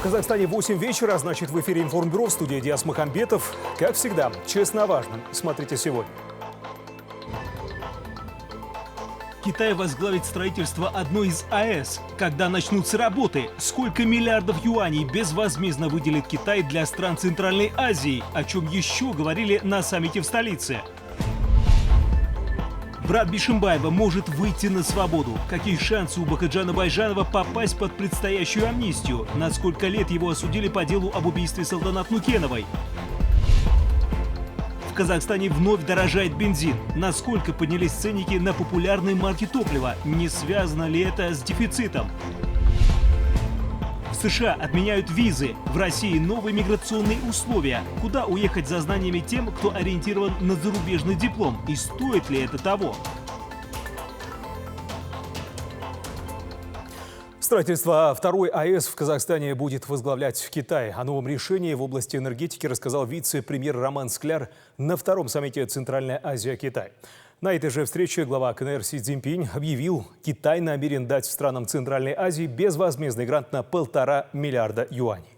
Казахстане 8 вечера, а значит в эфире информбюро, в студии Диас Мухамбетов. Как всегда, честно о важном. Смотрите сегодня. Китай возглавит строительство одной из АЭС. Когда начнутся работы? Сколько миллиардов юаней безвозмездно выделит Китай для стран Центральной Азии? О чем еще говорили на саммите в столице? Брат Бишимбаева может выйти на свободу. Какие шансы у Бахаджана Байжанова попасть под предстоящую амнистию? На сколько лет его осудили по делу об убийстве Салтанат Нукеновой? В Казахстане вновь дорожает бензин. Насколько поднялись ценники на популярные марки топлива? Не связано ли это с дефицитом? В США отменяют визы. В России новые миграционные условия. Куда уехать за знаниями тем, кто ориентирован на зарубежный диплом? И стоит ли это того? Строительство второй АЭС в Казахстане будет возглавлять Китай. О новом решении в области энергетики рассказал вице-премьер Роман Скляр на втором саммите «Центральная Азия-Китай». На этой же встрече глава КНР Си Цзиньпинь объявил, Китай намерен дать странам Центральной Азии безвозмездный грант на 1,5 миллиарда юаней.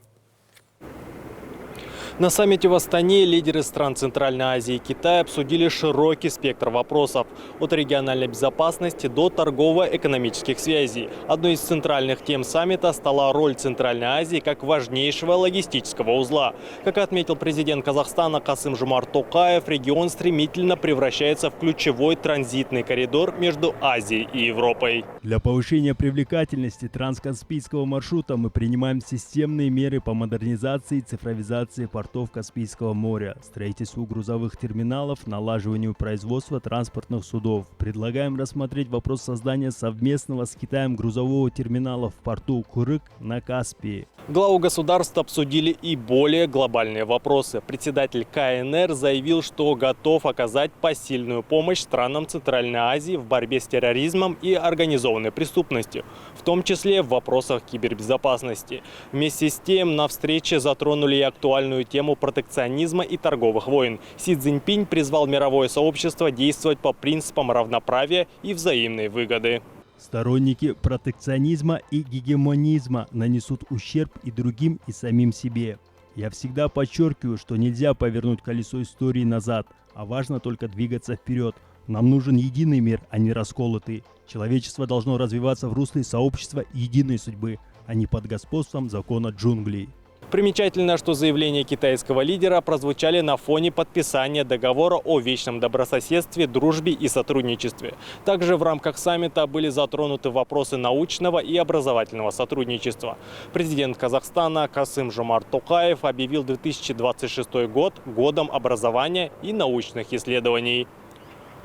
На саммите в Астане лидеры стран Центральной Азии и Китая обсудили широкий спектр вопросов – от региональной безопасности до торгово-экономических связей. Одной из центральных тем саммита стала роль Центральной Азии как важнейшего логистического узла. Как отметил президент Казахстана Касым-Жомарт Токаев, регион стремительно превращается в ключевой транзитный коридор между Азией и Европой. Для повышения привлекательности транскаспийского маршрута мы принимаем системные меры по модернизации и цифровизации портов Каспийского моря, строительству грузовых терминалов, налаживанию производства транспортных судов. Предлагаем рассмотреть вопрос создания совместного с Китаем грузового терминала в порту Курык на Каспии. Главы государств обсудили и более глобальные вопросы. Председатель КНР заявил, что готов оказать посильную помощь странам Центральной Азии в борьбе с терроризмом и организованной преступностью, в том числе в вопросах кибербезопасности. Вместе с тем на встрече затронули и актуальную тему протекционизма и торговых войн. Си Цзиньпинь призвал мировое сообщество действовать по принципам равноправия и взаимной выгоды. Сторонники протекционизма и гегемонизма нанесут ущерб и другим, и самим себе. Я всегда подчеркиваю, что нельзя повернуть колесо истории назад, а важно только двигаться вперед. Нам нужен единый мир, а не расколотый. Человечество должно развиваться в русле сообщества единой судьбы, а не под господством закона джунглей. Примечательно, что заявления китайского лидера прозвучали на фоне подписания договора о вечном добрососедстве, дружбе и сотрудничестве. Также в рамках саммита были затронуты вопросы научного и образовательного сотрудничества. Президент Казахстана Касым-Жомарт Токаев объявил 2026 год годом образования и научных исследований.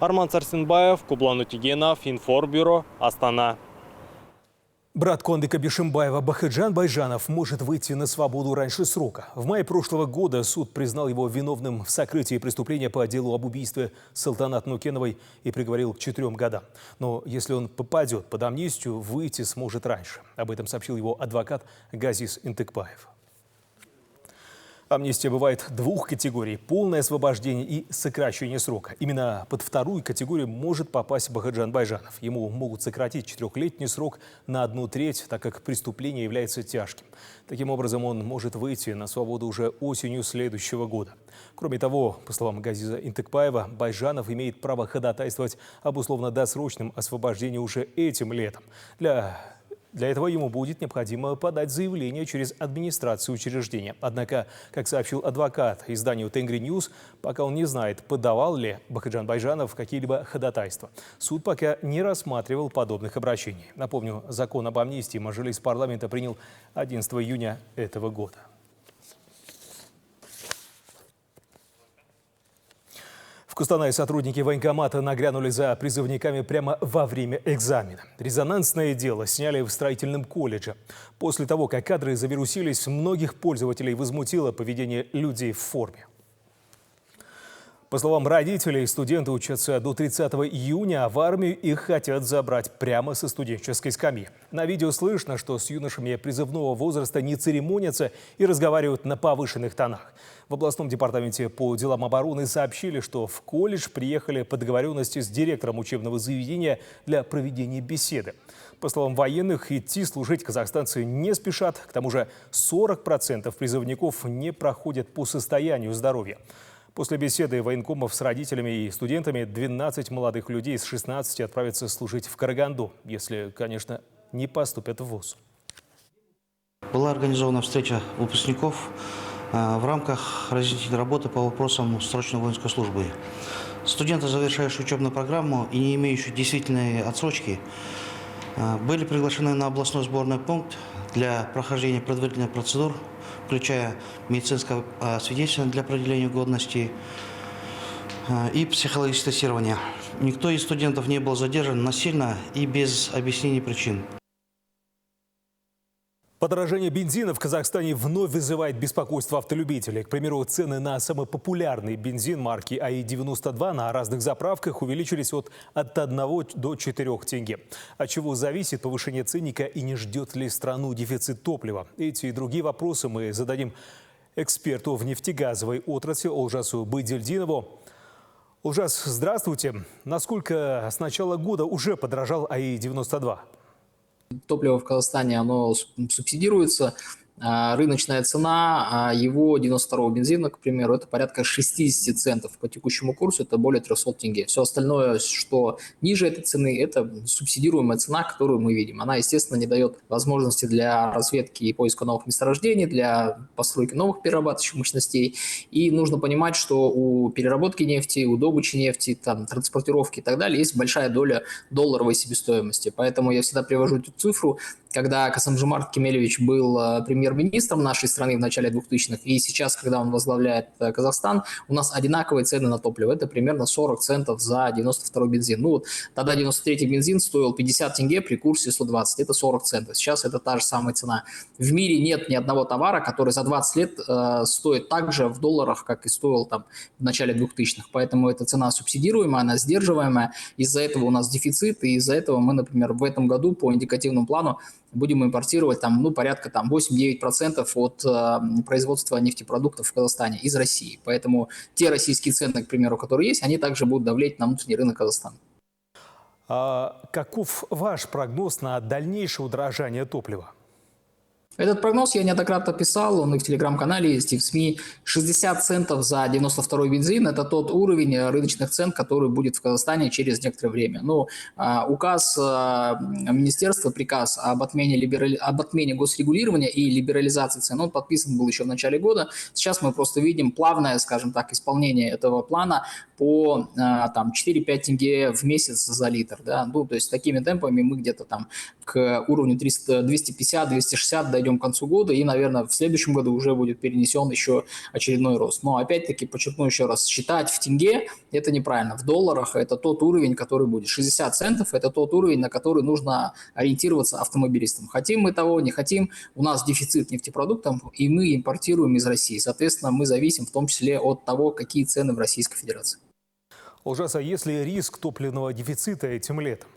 Арман Сарсенбаев, Кублан Утигенов, Информбюро, Астана. Брат Кондыка Бишимбаева Бахаджан Байжанов может выйти на свободу раньше срока. В мае прошлого года суд признал его виновным в сокрытии преступления по делу об убийстве Салтанат Нукеновой и приговорил к 4 годам. Но если он попадет под амнистию, выйти сможет раньше. Об этом сообщил его адвокат Газис Интекбаев. Амнистия бывает двух категорий – полное освобождение и сокращение срока. Именно под вторую категорию может попасть Бахаджан Байжанов. Ему могут сократить 4-летний срок на 1/3, так как преступление является тяжким. Таким образом, он может выйти на свободу уже осенью следующего года. Кроме того, по словам Газиза Интекбаева, Байжанов имеет право ходатайствовать об условно-досрочном освобождении уже этим летом. Для этого ему будет необходимо подать заявление через администрацию учреждения. Однако, как сообщил адвокат изданию Тенгри Ньюс, пока он не знает, подавал ли Бахаджан Байжанов какие-либо ходатайства. Суд пока не рассматривал подобных обращений. Напомню, закон об амнистии Мажилис парламента принял 11 июня этого года. В Кустанае сотрудники военкомата нагрянули за призывниками прямо во время экзамена. Резонансное дело сняли в строительном колледже. После того, как кадры завирусились, многих пользователей возмутило поведение людей в форме. По словам родителей, студенты учатся до 30 июня, а в армию их хотят забрать прямо со студенческой скамьи. На видео слышно, что с юношами призывного возраста не церемонятся и разговаривают на повышенных тонах. В областном департаменте по делам обороны сообщили, что в колледж приехали по договоренности с директором учебного заведения для проведения беседы. По словам военных, идти служить казахстанцы не спешат. К тому же 40% призывников не проходят по состоянию здоровья. После беседы военкомов с родителями и студентами 12 молодых людей из 16 отправятся служить в Караганду, если, конечно, не поступят в вуз. Была организована встреча выпускников в рамках разъяснительной работы по вопросам срочной воинской службы. Студенты, завершающие учебную программу и не имеющие действительной отсрочки, были приглашены на областной сборный пункт для прохождения предварительных процедур, включая медицинское свидетельство для определения годности и психологическое тестирование. Никто из студентов не был задержан насильно и без объяснений причин. Подорожание бензина в Казахстане вновь вызывает беспокойство автолюбителей. К примеру, цены на самый популярный бензин марки АИ-92 на разных заправках увеличились от 1 до 4 тенге. От чего зависит повышение ценника и не ждет ли страну дефицит топлива? Эти и другие вопросы мы зададим эксперту в нефтегазовой отрасли Олжасу Байдельдинову. Олжас, здравствуйте. Насколько с начала года уже подорожал АИ-92? Топливо в Казахстане, оно субсидируется. Рыночная цена его 92-го бензина, к примеру, это порядка 60 центов. По текущему курсу это более 300 тенге. Все остальное, что ниже этой цены, это субсидируемая цена, которую мы видим. Она, естественно, не дает возможности для разведки и поиска новых месторождений, для постройки новых перерабатывающих мощностей. И нужно понимать, что у переработки нефти, у добычи нефти, там, транспортировки и так далее есть большая доля долларовой себестоимости. Поэтому я всегда привожу эту цифру. Когда Касым-Жомарт Кемелевич был премьер-министром нашей страны в начале 2000-х, и сейчас, когда он возглавляет Казахстан, у нас одинаковые цены на топливо. Это примерно 40 центов за 92-й бензин. Ну, тогда 93-й бензин стоил 50 тенге при курсе 120. Это 40 центов. Сейчас это та же самая цена. В мире нет ни одного товара, который за 20 лет стоит так же в долларах, как и стоил там в начале 2000-х. Поэтому эта цена субсидируемая, она сдерживаемая. Из-за этого у нас дефицит, и из-за этого мы, например, в этом году по индикативному плану будем импортировать там, ну, порядка там, 8-9% от производства нефтепродуктов в Казахстане из России. Поэтому те российские цены, к примеру, которые есть, они также будут давлеть на внутренний рынок Казахстана. Каков ваш прогноз на дальнейшее удорожание топлива? Этот прогноз я неоднократно писал, он и в телеграм-канале есть, и в СМИ. 60 центов за 92-й бензин – это тот уровень рыночных цен, который будет в Казахстане через некоторое время. Ну, указ министерства, приказ об отмене госрегулирования и либерализации цен, он подписан был еще в начале года. Сейчас мы просто видим плавное, скажем так, исполнение этого плана по там, 4-5 тенге в месяц за литр. Да? Ну, то есть такими темпами мы где-то там к уровню 250-260 дойдем к концу года, и, наверное, в следующем году уже будет перенесен еще очередной рост. Но опять-таки, подчеркну еще раз, считать в тенге – это неправильно. В долларах это тот уровень, который будет. 60 центов – это тот уровень, на который нужно ориентироваться автомобилистам. Хотим мы того, не хотим, у нас дефицит нефтепродуктов, и мы импортируем из России. Соответственно, мы зависим в том числе от того, какие цены в Российской Федерации. Олжас, а есть ли риск топливного дефицита этим летом?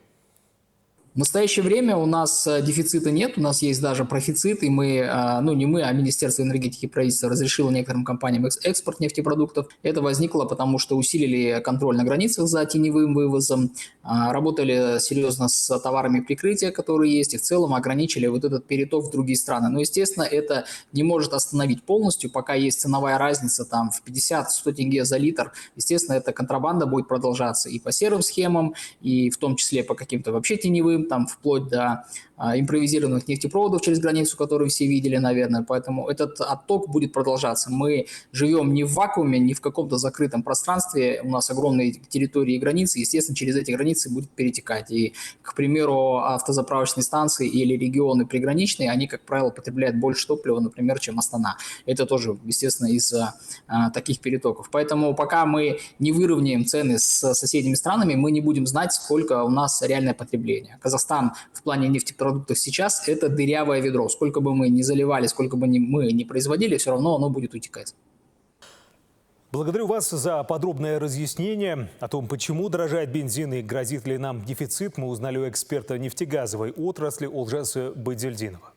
В настоящее время у нас дефицита нет, у нас есть даже профицит, и мы, ну не мы, а Министерство энергетики и правительства разрешило некоторым компаниям экспорт нефтепродуктов. Это возникло потому, что усилили контроль на границах за теневым вывозом, работали серьезно с товарами прикрытия, которые есть, и в целом ограничили вот этот переток в другие страны. Но, естественно, это не может остановить полностью, пока есть ценовая разница там в 50-100 тенге за литр. Естественно, эта контрабанда будет продолжаться и по серым схемам, и в том числе по каким-то вообще теневым, там вплоть до импровизированных нефтепроводов через границу, которые все видели, наверное. Поэтому этот отток будет продолжаться. Мы живем не в вакууме, не в каком-то закрытом пространстве. У нас огромные территории и границы. Естественно, через эти границы будет перетекать. И, к примеру, автозаправочные станции или регионы приграничные, они, как правило, потребляют больше топлива, например, чем Астана. Это тоже, естественно, из-за таких перетоков. Поэтому пока мы не выровняем цены с соседними странами, мы не будем знать, сколько у нас реальное потребление. Казахстан в плане нефтепродуктов сейчас – это дырявое ведро. Сколько бы мы ни заливали, сколько бы мы ни производили, все равно оно будет утекать. Благодарю вас за подробное разъяснение о том, почему дорожает бензин и грозит ли нам дефицит. Мы узнали у эксперта нефтегазовой отрасли Олжаса Байдельдинова.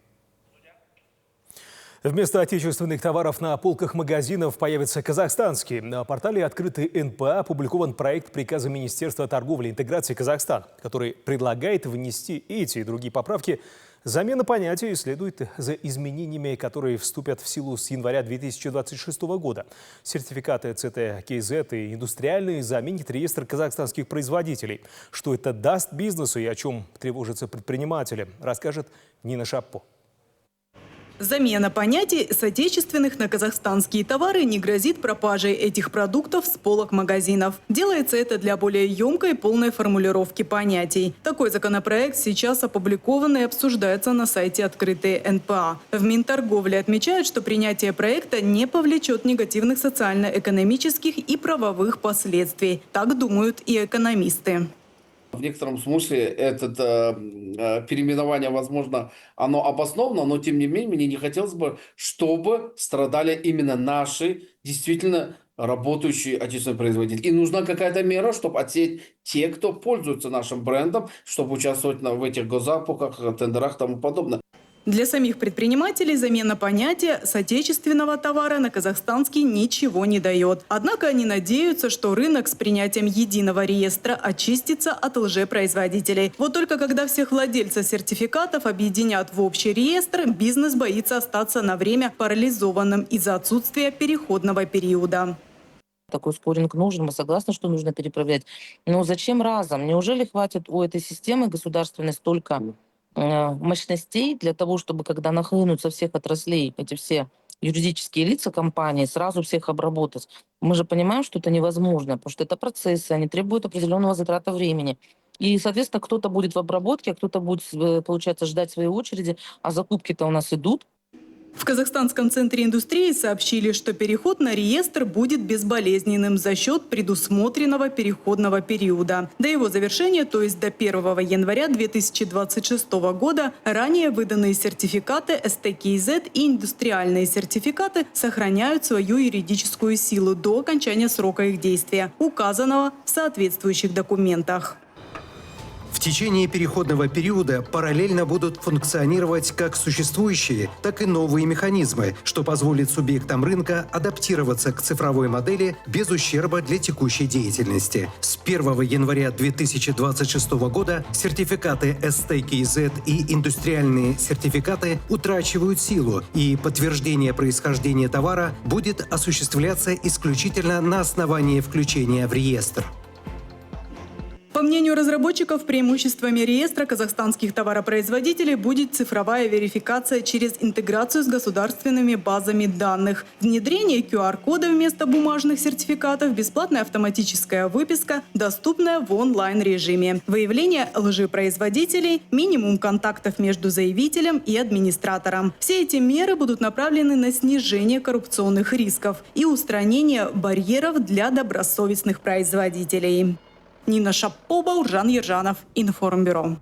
Вместо отечественных товаров на полках магазинов появятся казахстанские. На портале «Открытый НПА» опубликован проект приказа Министерства торговли и интеграции Казахстана, который предлагает внести эти и другие поправки. Замена понятия следует за изменениями, которые вступят в силу с января 2026 года. Сертификаты ЦТ-КЗ и индустриальные заменят реестр казахстанских производителей. Что это даст бизнесу и о чем тревожатся предприниматели, расскажет Нина Шаппо. Замена понятий с отечественных на казахстанские товары не грозит пропажей этих продуктов с полок магазинов. Делается это для более емкой и полной формулировки понятий. Такой законопроект сейчас опубликован и обсуждается на сайте «Открытый НПА». В Минторговле отмечают, что принятие проекта не повлечет негативных социально-экономических и правовых последствий. Так думают и экономисты. В некотором смысле это переименование, возможно, оно обосновано, но тем не менее мне не хотелось бы, чтобы страдали именно наши действительно работающие отечественные производители. И нужна какая-то мера, чтобы отсеять те, кто пользуется нашим брендом, чтобы участвовать в этих госзакупках, тендерах и тому подобное. Для самих предпринимателей замена понятия с отечественного товара на казахстанский ничего не дает. Однако они надеются, что рынок с принятием единого реестра очистится от лжепроизводителей. Вот только когда всех владельцев сертификатов объединят в общий реестр, бизнес боится остаться на время парализованным из-за отсутствия переходного периода. Такой скоринг нужен, мы согласны, что нужно перепроверять. Но зачем разом? Неужели хватит у этой системы государственной столько мощностей для того, чтобы, когда нахлынут со всех отраслей эти все юридические лица компании, сразу всех обработать? Мы же понимаем, что это невозможно, потому что это процессы, они требуют определенного затрата времени. И, соответственно, кто-то будет в обработке, а кто-то будет, получается, ждать своей очереди, а закупки-то у нас идут. В Казахстанском центре индустрии сообщили, что переход на реестр будет безболезненным за счет предусмотренного переходного периода. До его завершения, то есть до 1 января 2026 года, ранее выданные сертификаты СТКЗ и индустриальные сертификаты сохраняют свою юридическую силу до окончания срока их действия, указанного в соответствующих документах. В течение переходного периода параллельно будут функционировать как существующие, так и новые механизмы, что позволит субъектам рынка адаптироваться к цифровой модели без ущерба для текущей деятельности. С 1 января 2026 года сертификаты СТКЗ и индустриальные сертификаты утрачивают силу, и подтверждение происхождения товара будет осуществляться исключительно на основании включения в реестр. По мнению разработчиков, преимуществами реестра казахстанских товаропроизводителей будет цифровая верификация через интеграцию с государственными базами данных, внедрение QR-кода вместо бумажных сертификатов, бесплатная автоматическая выписка, доступная в онлайн-режиме, выявление лжепроизводителей, минимум контактов между заявителем и администратором. Все эти меры будут направлены на снижение коррупционных рисков и устранение барьеров для добросовестных производителей. Нина Шаппо, Бауржан Ержанов, Информбюро.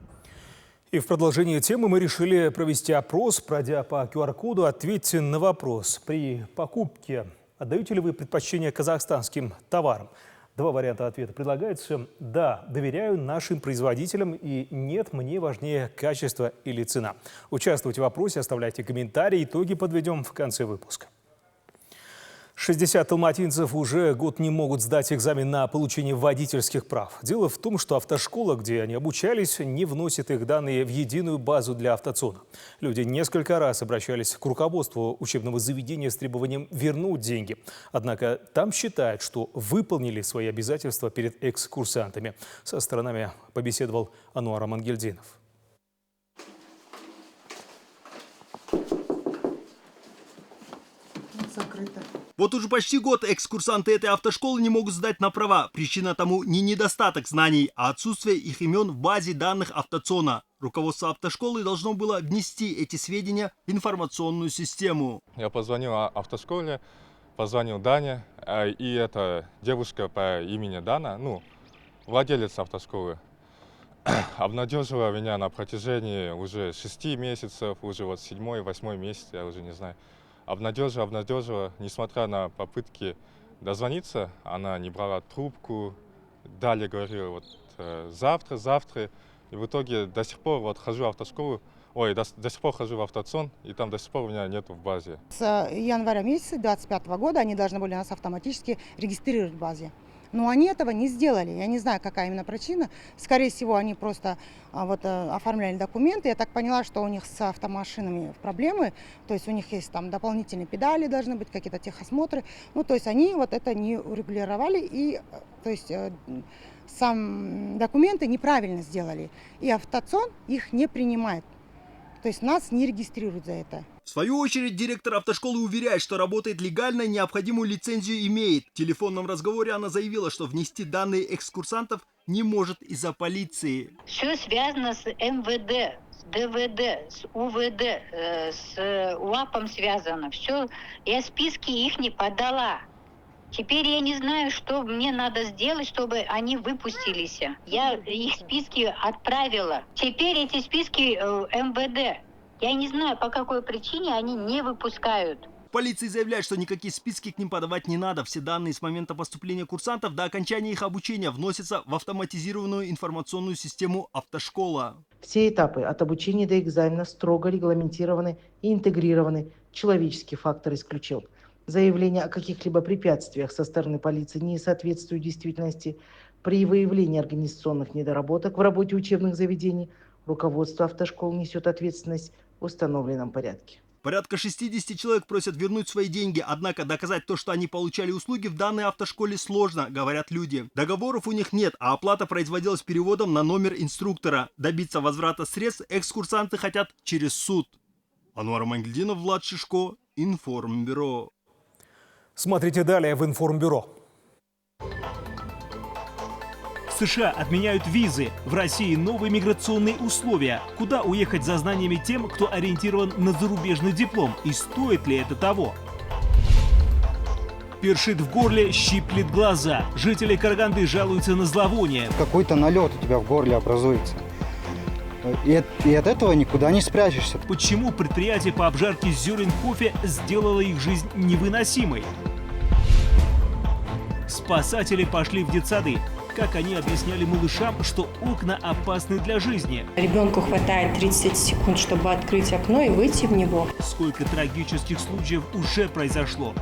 И в продолжение темы мы решили провести опрос. Пройдя по QR-коду, ответьте на вопрос. При покупке отдаете ли вы предпочтение казахстанским товарам? Два варианта ответа предлагается. Да, доверяю нашим производителям, и нет, мне важнее качество или цена. Участвуйте в опросе, оставляйте комментарии. Итоги подведем в конце выпуска. 60 алматинцев уже год не могут сдать экзамен на получение водительских прав. Дело в том, что автошкола, где они обучались, не вносит их данные в единую базу для автоцона. Люди несколько раз обращались к руководству учебного заведения с требованием вернуть деньги. Однако там считают, что выполнили свои обязательства перед экскурсантами. Со сторонами побеседовал Ануар Амангельдинов. Вот уже почти год экскурсанты этой автошколы не могут сдать на права. Причина тому не недостаток знаний, а отсутствие их имен в базе данных автоцона. Руководство автошколы должно было внести эти сведения в информационную систему. Я позвонил автошколе, позвонил Дане, и эта девушка по имени Дана, владелец автошколы, обнадежила меня на протяжении уже 6 месяцев, уже вот 7-8 месяц, я уже не знаю. Обнадежила, несмотря на попытки дозвониться, она не брала трубку, далее говорила вот завтра. И в итоге до сих пор вот хожу в автошколу, до сих пор хожу в автоцон, и там до сих пор у меня нету в базе. С января месяца 2025 года они должны были нас автоматически регистрировать в базе. Но они этого не сделали. Я не знаю, какая именно причина. Скорее всего, они просто оформляли документы. Я так поняла, что у них с автомашинами проблемы. То есть у них есть там дополнительные педали, должны быть какие-то техосмотры. Ну, то есть они вот это не урегулировали. И, то есть сам документы неправильно сделали. И автоцон их не принимает. То есть нас не регистрируют за это. В свою очередь, директор автошколы уверяет, что работает легально, необходимую лицензию имеет. В телефонном разговоре она заявила, что внести данные экскурсантов не может из-за полиции. Все связано с МВД, с ДВД, с УВД, с УАПом связано. Все, я списки их не подала. Теперь я не знаю, что мне надо сделать, чтобы они выпустились. Я их списки отправила. Теперь эти списки МВД. Я не знаю, по какой причине они не выпускают. Полиция заявляет, что никакие списки к ним подавать не надо. Все данные с момента поступления курсантов до окончания их обучения вносятся в автоматизированную информационную систему «Автошкола». Все этапы от обучения до экзамена строго регламентированы и интегрированы. Человеческий фактор исключен. Заявление о каких-либо препятствиях со стороны полиции не соответствует действительности. При выявлении организационных недоработок в работе учебных заведений руководство автошкол несет ответственность в установленном порядке. Порядка 60 человек просят вернуть свои деньги, однако доказать то, что они получали услуги в данной автошколе, сложно, говорят люди. Договоров у них нет, а оплата производилась переводом на номер инструктора. Добиться возврата средств экскурсанты хотят через суд. Ануар Мангельдинов, Влад Шишко, Информбюро. Смотрите далее в Информбюро. В США отменяют визы. В России новые миграционные условия. Куда уехать за знаниями тем, кто ориентирован на зарубежный диплом? И стоит ли это того? Першит в горле, щиплет глаза. Жители Караганды жалуются на зловоние. Какой-то налет у тебя в горле образуется. И от этого никуда не спрячешься. Почему предприятие по обжарке зерен кофе сделало их жизнь невыносимой? Спасатели пошли в детсады. Как они объясняли малышам, что окна опасны для жизни? Ребенку хватает 30 секунд, чтобы открыть окно и выйти в него. Сколько трагических случаев уже произошло?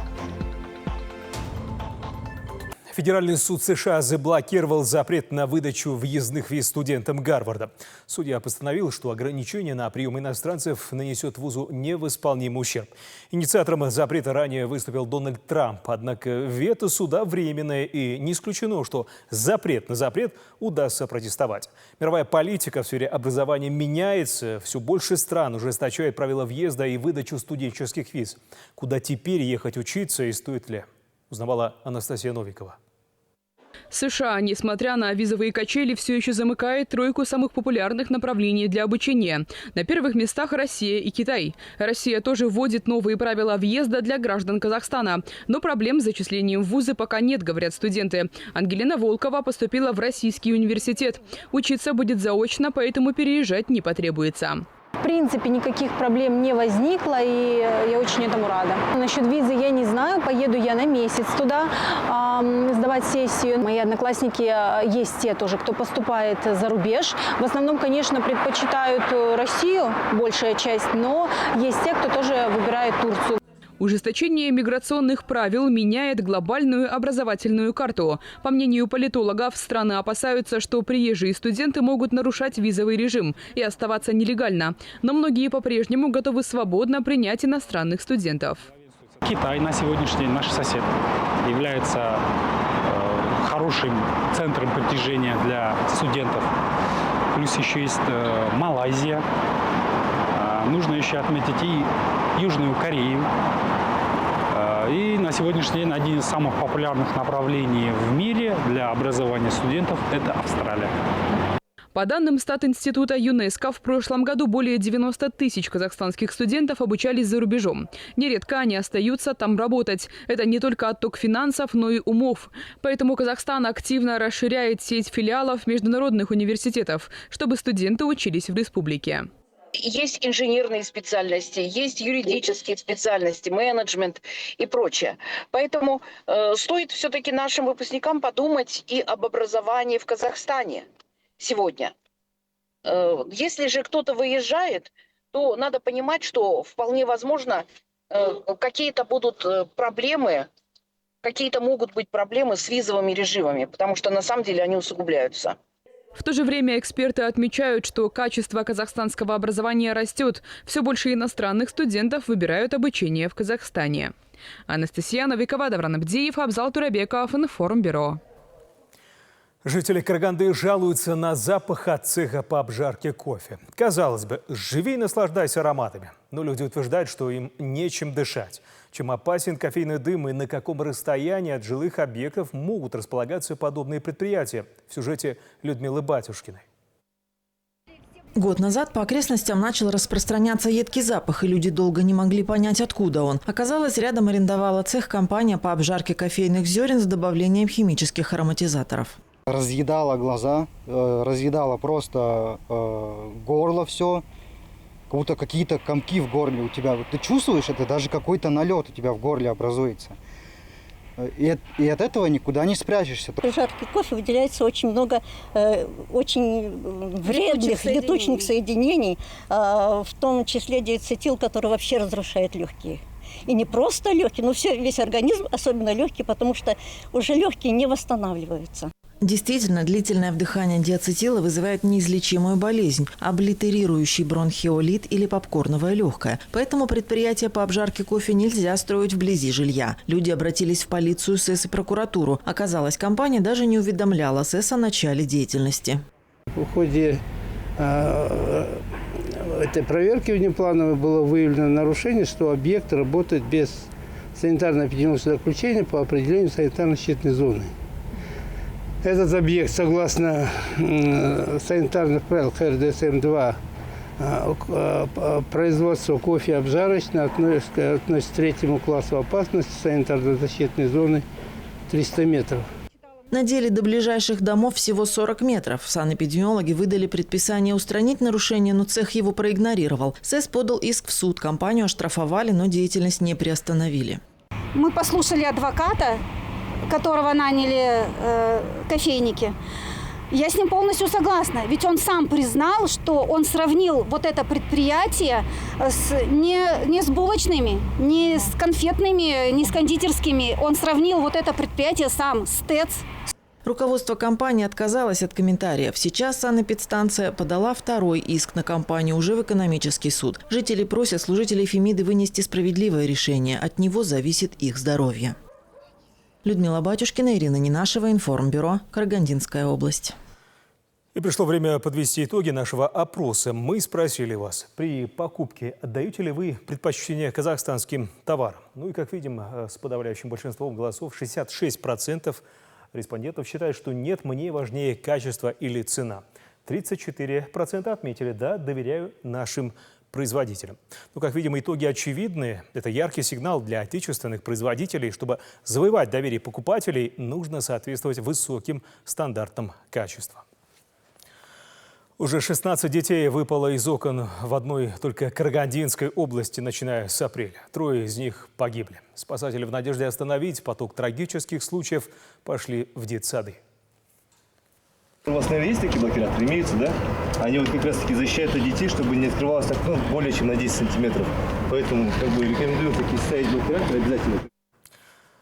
Федеральный суд США заблокировал запрет на выдачу въездных виз студентам Гарварда. Судья постановил, что ограничение на прием иностранцев нанесет вузу невосполнимый ущерб. Инициатором запрета ранее выступил Дональд Трамп. Однако вето суда временное, и не исключено, что запрет на запрет удастся протестовать. Мировая политика в сфере образования меняется. Все больше стран ужесточает правила въезда и выдачу студенческих виз. Куда теперь ехать учиться и стоит ли? Узнавала Анастасия Новикова. США, несмотря на визовые качели, все еще замыкает тройку самых популярных направлений для обучения. На первых местах Россия и Китай. Россия тоже вводит новые правила въезда для граждан Казахстана. Но проблем с зачислением в вузы пока нет, говорят студенты. Ангелина Волкова поступила в Российский университет. Учиться будет заочно, поэтому переезжать не потребуется. В принципе, никаких проблем не возникло, и я очень этому рада. Насчет визы я не знаю, поеду я на месяц туда сдавать сессию. Мои одноклассники есть те тоже, кто поступает за рубеж. В основном, конечно, предпочитают Россию, большая часть, но есть те, кто тоже выбирает Турцию. Ужесточение миграционных правил меняет глобальную образовательную карту. По мнению политологов, страны опасаются, что приезжие студенты могут нарушать визовый режим и оставаться нелегально. Но многие по-прежнему готовы свободно принять иностранных студентов. Китай на сегодняшний день, наш сосед, является хорошим центром притяжения для студентов. Плюс еще есть Малайзия. Нужно еще отметить и Южную Корею. И на сегодняшний день один из самых популярных направлений в мире для образования студентов – это Австралия. По данным Статинститута ЮНЕСКО, в прошлом году более 90 тысяч казахстанских студентов обучались за рубежом. Нередко они остаются там работать. Это не только отток финансов, но и умов. Поэтому Казахстан активно расширяет сеть филиалов международных университетов, чтобы студенты учились в республике. Есть инженерные специальности, есть юридические специальности, менеджмент и прочее. Поэтому стоит все-таки нашим выпускникам подумать и об образовании в Казахстане сегодня. Если же кто-то выезжает, то надо понимать, что вполне возможно какие-то будут проблемы, какие-то могут быть проблемы с визовыми режимами, потому что на самом деле они усугубляются. В то же время эксперты отмечают, что качество казахстанского образования растет. Все больше иностранных студентов выбирают обучение в Казахстане. Анастасия Новикова, Давран Абдиев, Абзал Турабеков, Информбюро. Жители Караганды жалуются на запах от цеха по обжарке кофе. Казалось бы, живи и наслаждайся ароматами. Но люди утверждают, что им нечем дышать. Чем опасен кофейный дым и на каком расстоянии от жилых объектов могут располагаться подобные предприятия? В сюжете Людмилы Батюшкиной. Год назад по окрестностям начал распространяться едкий запах, и люди долго не могли понять, откуда он. Оказалось, рядом арендовала цех компания по обжарке кофейных зерен с добавлением химических ароматизаторов. Разъедало глаза, разъедало просто горло все. Как будто какие-то комки в горле у тебя. Ты чувствуешь это, даже какой-то налет у тебя в горле образуется. И от этого никуда не спрячешься. При жарке кофе выделяется очень много очень вредных летучных соединений, в том числе диацетил, который вообще разрушает легкие. И не просто легкие, но весь организм, особенно легкие, потому что уже легкие не восстанавливаются. Действительно, длительное вдыхание диацетила вызывает неизлечимую болезнь – облитерирующий бронхиолит или попкорновое легкое. Поэтому предприятия по обжарке кофе нельзя строить вблизи жилья. Люди обратились в полицию, СЭС и прокуратуру. Оказалось, компания даже не уведомляла СЭС о начале деятельности. В ходе этой проверки внеплановой было выявлено нарушение, что объект работает без санитарно-эпидемиологического заключения по определению санитарно-щитной зоны. Этот объект, согласно санитарных правил ХРДСМ-2, производство кофе обжарочное относится к третьему классу опасности санитарно-защитной зоны 300 метров. На деле до ближайших домов всего 40 метров. Санэпидемиологи выдали предписание устранить нарушение, но цех его проигнорировал. СЭС подал иск в суд. Компанию оштрафовали, но деятельность не приостановили. Мы послушали адвоката, которого наняли кофейники. Я с ним полностью согласна, ведь он сам признал, что он сравнил вот это предприятие не с булочными, не с конфетными, не с кондитерскими. Он сравнил вот это предприятие сам с ТЭЦ. Руководство компании отказалось от комментариев. Сейчас санэпидстанция подала второй иск на компанию уже в экономический суд. Жители просят служителей Фемиды вынести справедливое решение. От него зависит их здоровье. Людмила Батюшкина, Ирина Ненашева, Информбюро, Карагандинская область. И пришло время подвести итоги нашего опроса. Мы спросили вас, при покупке отдаете ли вы предпочтение казахстанским товарам? Ну и, как видим, с подавляющим большинством голосов 66% респондентов считают, что нет, мне важнее качество или цена. 34% отметили, да, доверяю нашим производителям. Но, как видим, итоги очевидны. Это яркий сигнал для отечественных производителей. Чтобы завоевать доверие покупателей, нужно соответствовать высоким стандартам качества. Уже 16 детей выпало из окон в одной только Карагандинской области, начиная с апреля. 3 из них погибли. Спасатели в надежде остановить поток трагических случаев пошли в детсады. У вас, наверное, есть такие блокираторы? Имеются, да? Они вот как раз-таки защищают от детей, чтобы не открывалось окно более чем на 10 сантиметров. Поэтому рекомендую такие ставить блокираторы обязательно.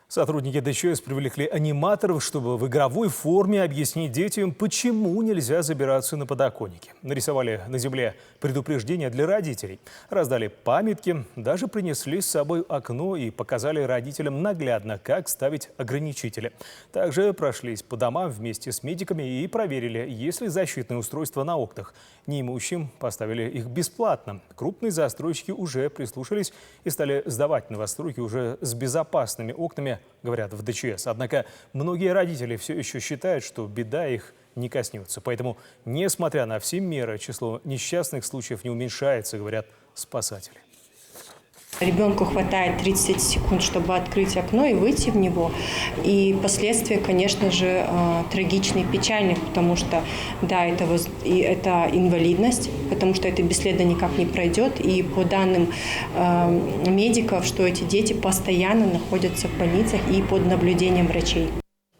Сотрудники ДЧС привлекли аниматоров, чтобы в игровой форме объяснить детям, почему нельзя забираться на подоконники. Нарисовали на земле предупреждения для родителей, раздали памятки, даже принесли с собой окно и показали родителям наглядно, как ставить ограничители. Также прошлись по домам вместе с медиками и проверили, есть ли защитные устройства на окнах. Неимущим поставили их бесплатно. Крупные застройщики уже прислушались и стали сдавать новостройки уже с безопасными окнами, говорят в ДЧС. Однако многие родители все еще считают, что беда их не коснется. Поэтому, несмотря на все меры, число несчастных случаев не уменьшается, говорят спасатели. Ребенку хватает 30 секунд, чтобы открыть окно и выйти в него. И последствия, конечно же, трагичные, печальные, потому что, да, это инвалидность, потому что это бесследно никак не пройдет. И по данным медиков, что эти дети постоянно находятся в больницах и под наблюдением врачей.